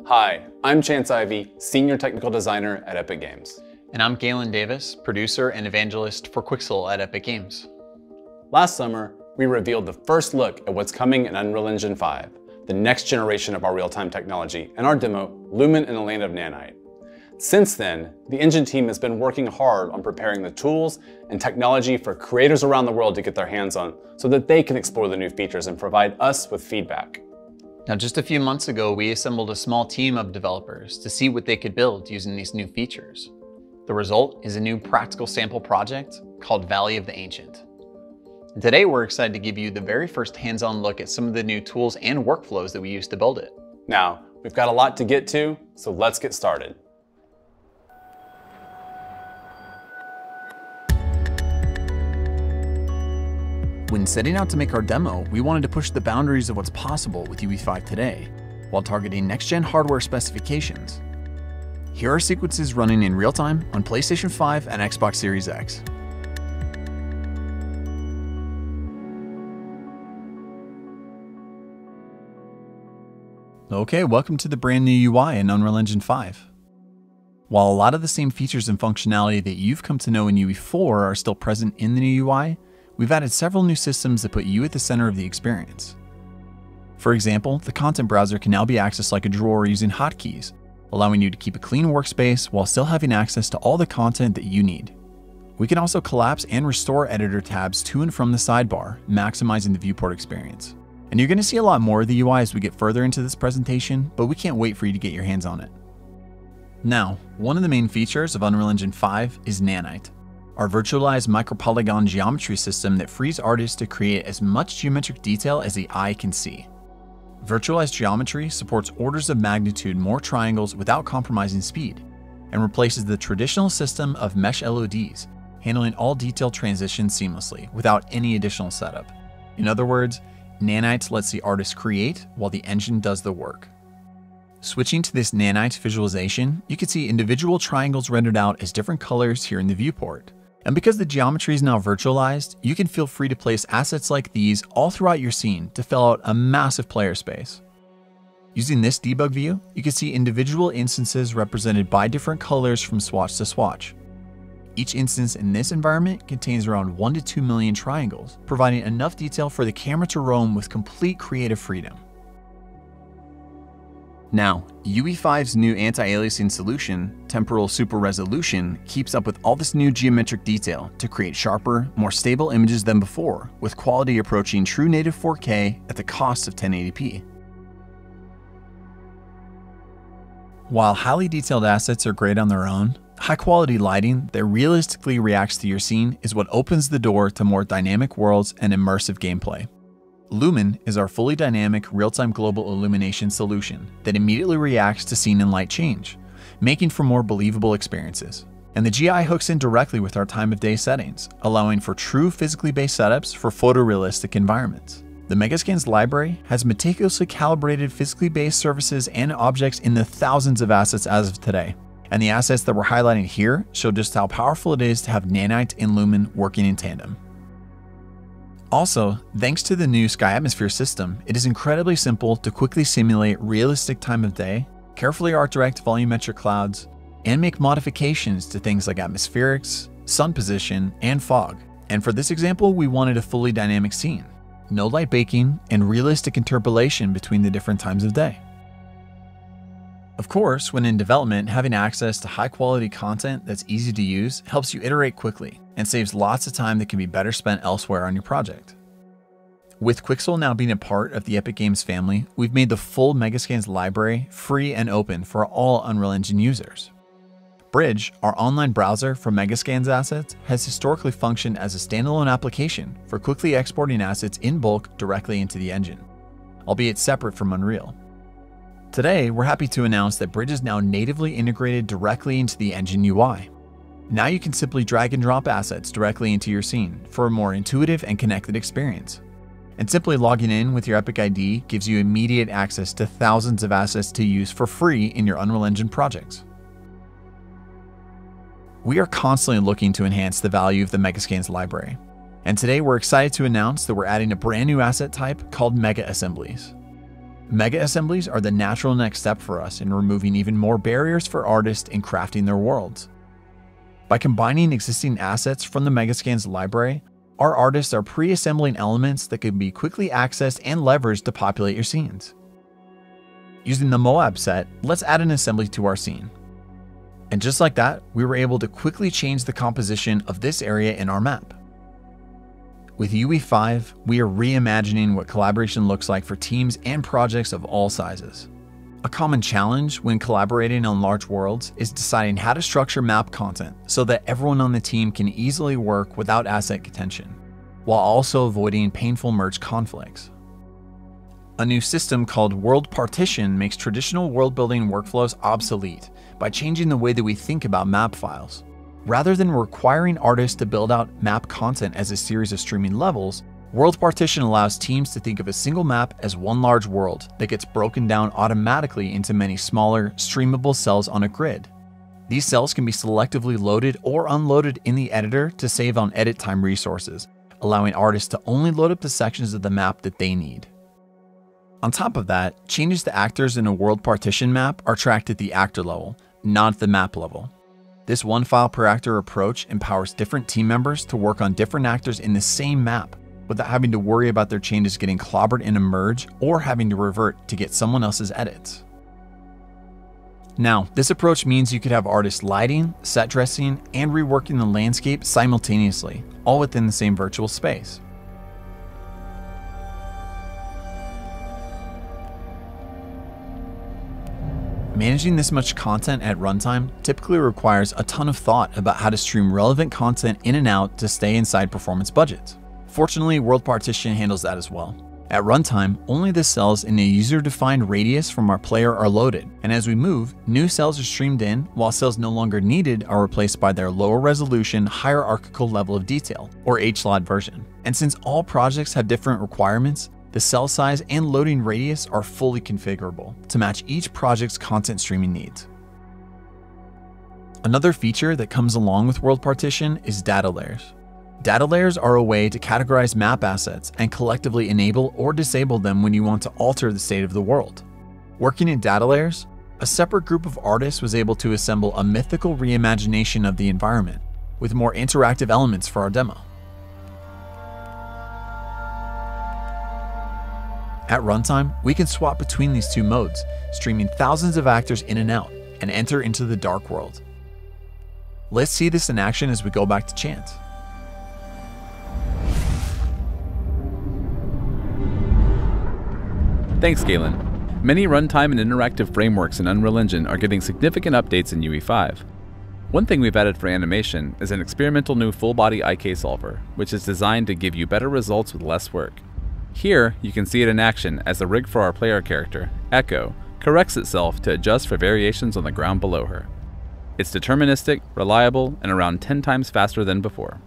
Hi, I'm Chance Ivey, Senior Technical Designer at Epic Games. And I'm Galen Davis, Producer and Evangelist for Quixel at Epic Games. Last summer, we revealed the first look at what's coming in Unreal Engine 5, the next generation of our real-time technology, and our demo, Lumen in the Land of Nanite. Since then, the engine team has been working hard on preparing the tools and technology for creators around the world to get their hands on so that they can explore the new features and provide us with feedback. Now, just a few months ago, we assembled a small team of developers to see what they could build using these new features. The result is a new practical sample project called Valley of the Ancient. And today, we're excited to give you the very first hands-on look at some of the new tools and workflows that we use to build it. Now, we've got a lot to get to, so let's get started. When setting out to make our demo, we wanted to push the boundaries of what's possible with UE5 today, while targeting next-gen hardware specifications. Here are sequences running in real time on PlayStation 5 and Xbox Series X. Okay, welcome to the brand new UI in Unreal Engine 5. While a lot of the same features and functionality that you've come to know in UE4 are still present in the new UI, we've added several new systems that put you at the center of the experience. For example, the content browser can now be accessed like a drawer using hotkeys, allowing you to keep a clean workspace while still having access to all the content that you need. We can also collapse and restore editor tabs to and from the sidebar, maximizing the viewport experience. And you're going to see a lot more of the UI as we get further into this presentation, but we can't wait for you to get your hands on it. Now, one of the main features of Unreal Engine 5 is Nanite, our virtualized micropolygon geometry system that frees artists to create as much geometric detail as the eye can see. Virtualized geometry supports orders of magnitude more triangles without compromising speed, and replaces the traditional system of mesh LODs, handling all detail transitions seamlessly without any additional setup. In other words, Nanite lets the artist create while the engine does the work. Switching to this Nanite visualization, you can see individual triangles rendered out as different colors here in the viewport. And because the geometry is now virtualized, you can feel free to place assets like these all throughout your scene to fill out a massive player space. Using this debug view, you can see individual instances represented by different colors from swatch to swatch. Each instance in this environment contains around 1 to 2 million triangles, providing enough detail for the camera to roam with complete creative freedom. Now, UE5's new anti-aliasing solution, Temporal Super Resolution, keeps up with all this new geometric detail to create sharper, more stable images than before, with quality approaching true native 4K at the cost of 1080p. While highly detailed assets are great on their own, high-quality lighting that realistically reacts to your scene is what opens the door to more dynamic worlds and immersive gameplay. Lumen is our fully dynamic real-time global illumination solution that immediately reacts to scene and light change, making for more believable experiences. And the GI hooks in directly with our time of day settings, allowing for true physically based setups for photorealistic environments. The Megascans library has meticulously calibrated physically based surfaces and objects in the thousands of assets as of today. And the assets that we're highlighting here show just how powerful it is to have Nanite and Lumen working in tandem. Also, thanks to the new Sky Atmosphere system, it is incredibly simple to quickly simulate realistic time of day, carefully art direct volumetric clouds, and make modifications to things like atmospherics, sun position, and fog. And for this example, we wanted a fully dynamic scene, no light baking, and realistic interpolation between the different times of day. Of course, when in development, having access to high-quality content that's easy to use helps you iterate quickly and saves lots of time that can be better spent elsewhere on your project. With Quixel now being a part of the Epic Games family, we've made the full Megascans library free and open for all Unreal Engine users. Bridge, our online browser for Megascans assets, has historically functioned as a standalone application for quickly exporting assets in bulk directly into the engine, albeit separate from Unreal. Today, we're happy to announce that Bridge is now natively integrated directly into the engine UI. Now you can simply drag and drop assets directly into your scene for a more intuitive and connected experience. And simply logging in with your Epic ID gives you immediate access to thousands of assets to use for free in your Unreal Engine projects. We are constantly looking to enhance the value of the Megascans library. And today we're excited to announce that we're adding a brand new asset type called Mega Assemblies. Mega assemblies are the natural next step for us in removing even more barriers for artists in crafting their worlds. By combining existing assets from the Megascans library, our artists are pre-assembling elements that can be quickly accessed and leveraged to populate your scenes. Using the Moab set, let's add an assembly to our scene. And just like that, we were able to quickly change the composition of this area in our map. With UE5, we are reimagining what collaboration looks like for teams and projects of all sizes. A common challenge when collaborating on large worlds is deciding how to structure map content so that everyone on the team can easily work without asset contention, while also avoiding painful merge conflicts. A new system called World Partition makes traditional world-building workflows obsolete by changing the way that we think about map files. Rather than requiring artists to build out map content as a series of streaming levels, World Partition allows teams to think of a single map as one large world that gets broken down automatically into many smaller, streamable cells on a grid. These cells can be selectively loaded or unloaded in the editor to save on edit time resources, allowing artists to only load up the sections of the map that they need. On top of that, changes to actors in a World Partition map are tracked at the actor level, not at the map level. This one file per actor approach empowers different team members to work on different actors in the same map, without having to worry about their changes getting clobbered in a merge or having to revert to get someone else's edits. Now, this approach means you could have artists lighting, set dressing, and reworking the landscape simultaneously, all within the same virtual space. Managing this much content at runtime typically requires a ton of thought about how to stream relevant content in and out to stay inside performance budgets. Fortunately, World Partition handles that as well. At runtime, only the cells in a user-defined radius from our player are loaded, and as we move, new cells are streamed in, while cells no longer needed are replaced by their lower resolution, hierarchical level of detail, or HLOD version. And since all projects have different requirements, the cell size and loading radius are fully configurable to match each project's content streaming needs. Another feature that comes along with World Partition is data layers. Data layers are a way to categorize map assets and collectively enable or disable them when you want to alter the state of the world. Working in data layers, a separate group of artists was able to assemble a mythical reimagination of the environment with more interactive elements for our demo. At runtime, we can swap between these two modes, streaming thousands of actors in and out, and enter into the dark world. Let's see this in action as we go back to Chance. Thanks, Galen. Many runtime and interactive frameworks in Unreal Engine are getting significant updates in UE5. One thing we've added for animation is an experimental new full-body IK solver, which is designed to give you better results with less work. Here, you can see it in action as the rig for our player character, Echo, corrects itself to adjust for variations on the ground below her. It's deterministic, reliable, and around 10 times faster than before.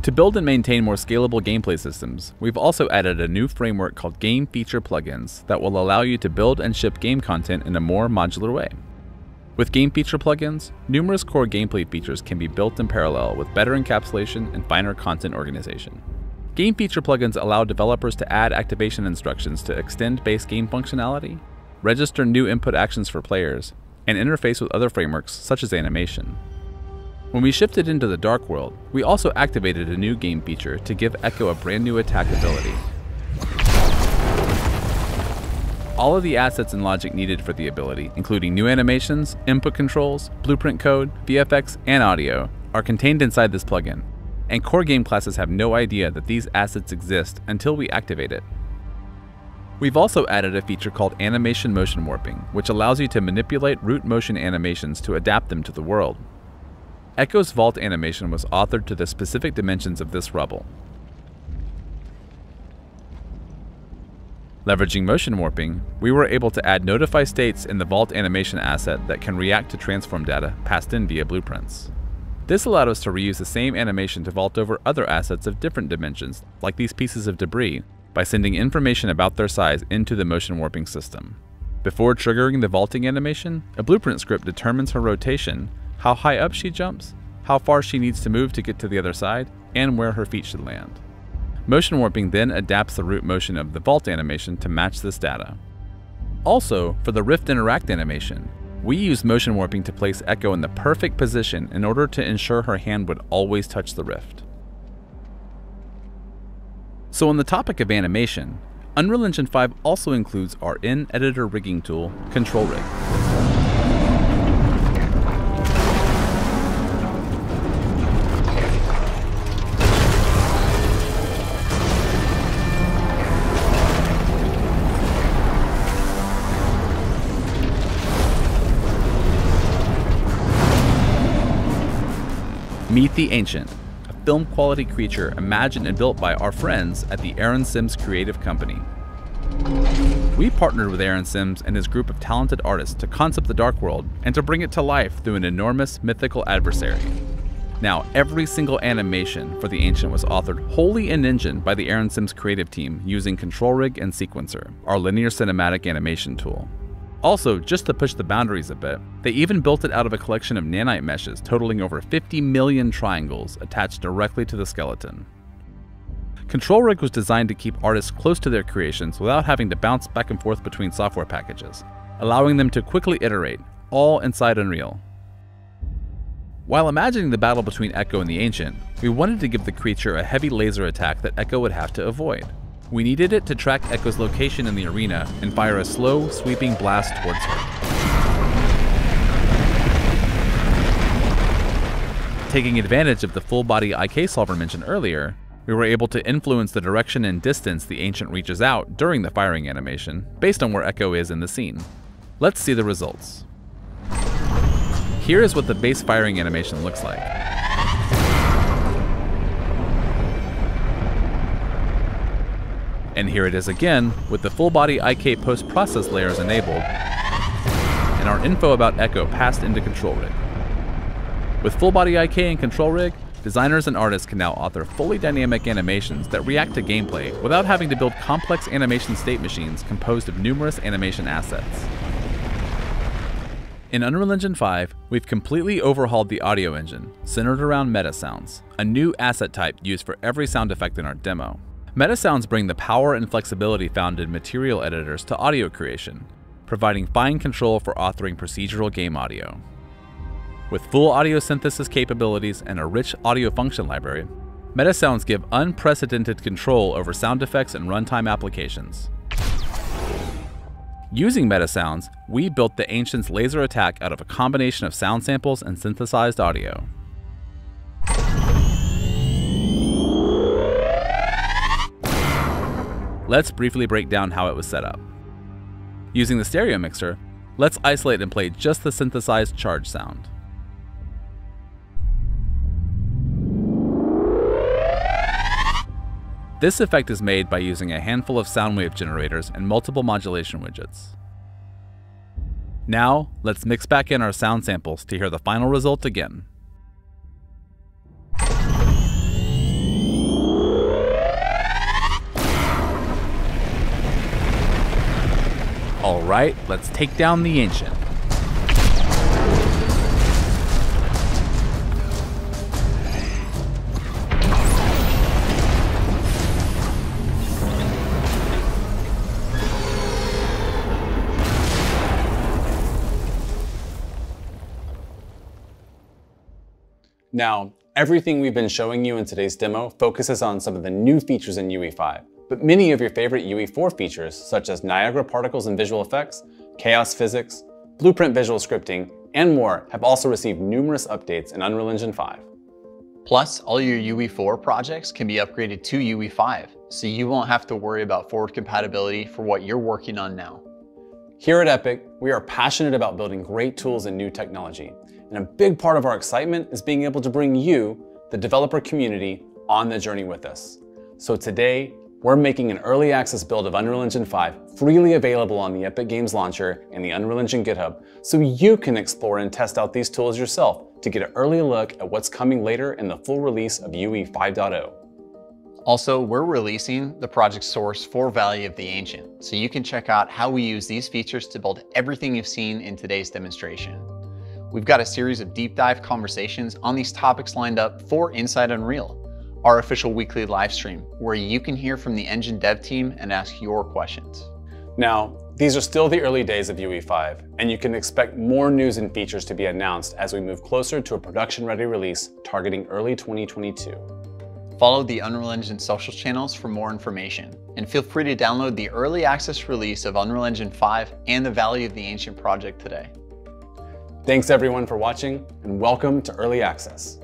To build and maintain more scalable gameplay systems, we've also added a new framework called Game Feature Plugins that will allow you to build and ship game content in a more modular way. With Game Feature Plugins, numerous core gameplay features can be built in parallel with better encapsulation and finer content organization. Game Feature Plugins allow developers to add activation instructions to extend base game functionality, register new input actions for players, and interface with other frameworks such as animation. When we shifted into the Dark World, we also activated a new game feature to give Echo a brand new attack ability. All of the assets and logic needed for the ability, including new animations, input controls, blueprint code, VFX, and audio, are contained inside this plugin, and core game classes have no idea that these assets exist until we activate it. We've also added a feature called Animation Motion Warping, which allows you to manipulate root motion animations to adapt them to the world. Echo's vault animation was authored to the specific dimensions of this rubble. Leveraging motion warping, we were able to add notify states in the vault animation asset that can react to transform data passed in via blueprints. This allowed us to reuse the same animation to vault over other assets of different dimensions, like these pieces of debris, by sending information about their size into the motion warping system. Before triggering the vaulting animation, a blueprint script determines her rotation, how high up she jumps, how far she needs to move to get to the other side, and where her feet should land. Motion warping then adapts the root motion of the vault animation to match this data. Also, for the Rift Interact animation, we used motion warping to place Echo in the perfect position in order to ensure her hand would always touch the Rift. So on the topic of animation, Unreal Engine 5 also includes our in-editor rigging tool, Control Rig. Meet the Ancient, a film-quality creature imagined and built by our friends at the Aaron Sims Creative Company. We partnered with Aaron Sims and his group of talented artists to concept the Dark World and to bring it to life through an enormous mythical adversary. Now, every single animation for the Ancient was authored wholly in Engine by the Aaron Sims creative team using Control Rig and Sequencer, our linear cinematic animation tool. Also, just to push the boundaries a bit, they even built it out of a collection of nanite meshes totaling over 50 million triangles attached directly to the skeleton. Control Rig was designed to keep artists close to their creations without having to bounce back and forth between software packages, allowing them to quickly iterate, all inside Unreal. While imagining the battle between Echo and the Ancient, we wanted to give the creature a heavy laser attack that Echo would have to avoid. We needed it to track Echo's location in the arena and fire a slow, sweeping blast towards her. Taking advantage of the full-body IK solver mentioned earlier, we were able to influence the direction and distance the Ancient reaches out during the firing animation, based on where Echo is in the scene. Let's see the results. Here is what the base firing animation looks like. And here it is again, with the full-body IK post-process layers enabled, and our info about Echo passed into Control Rig. With full-body IK and Control Rig, designers and artists can now author fully dynamic animations that react to gameplay without having to build complex animation state machines composed of numerous animation assets. In Unreal Engine 5, we've completely overhauled the audio engine, centered around meta sounds, a new asset type used for every sound effect in our demo. Meta sounds bring the power and flexibility found in material editors to audio creation, providing fine control for authoring procedural game audio. With full audio synthesis capabilities and a rich audio function library, meta sounds give unprecedented control over sound effects and runtime applications. Using meta sounds, we built the Ancient's laser attack out of a combination of sound samples and synthesized audio. Let's briefly break down how it was set up. Using the stereo mixer, let's isolate and play just the synthesized charge sound. This effect is made by using a handful of sound wave generators and multiple modulation widgets. Now, let's mix back in our sound samples to hear the final result again. Alright, let's take down the Ancient. Now, everything we've been showing you in today's demo focuses on some of the new features in UE5. But many of your favorite UE4 features, such as Niagara particles and visual effects, chaos physics, blueprint visual scripting, and more, have also received numerous updates in Unreal Engine 5. Plus, all your UE4 projects can be upgraded to UE5, so you won't have to worry about forward compatibility for what you're working on now. Here at Epic, we are passionate about building great tools and new technology, and a big part of our excitement is being able to bring you, the developer community, on the journey with us. So today, we're making an early access build of Unreal Engine 5 freely available on the Epic Games Launcher and the Unreal Engine GitHub, so you can explore and test out these tools yourself to get an early look at what's coming later in the full release of UE 5.0. Also, we're releasing the project source for Valley of the Ancient, so you can check out how we use these features to build everything you've seen in today's demonstration. We've got a series of deep dive conversations on these topics lined up for Inside Unreal, our official weekly live stream, where you can hear from the engine dev team and ask your questions. Now, These are still the early days of UE5, and you can expect more news and features to be announced as we move closer to a production-ready release targeting early 2022. Follow the Unreal Engine social channels for more information, and feel free to download the early access release of Unreal Engine 5 and the Valley of the Ancient project today. Thanks everyone for watching, and welcome to Early Access.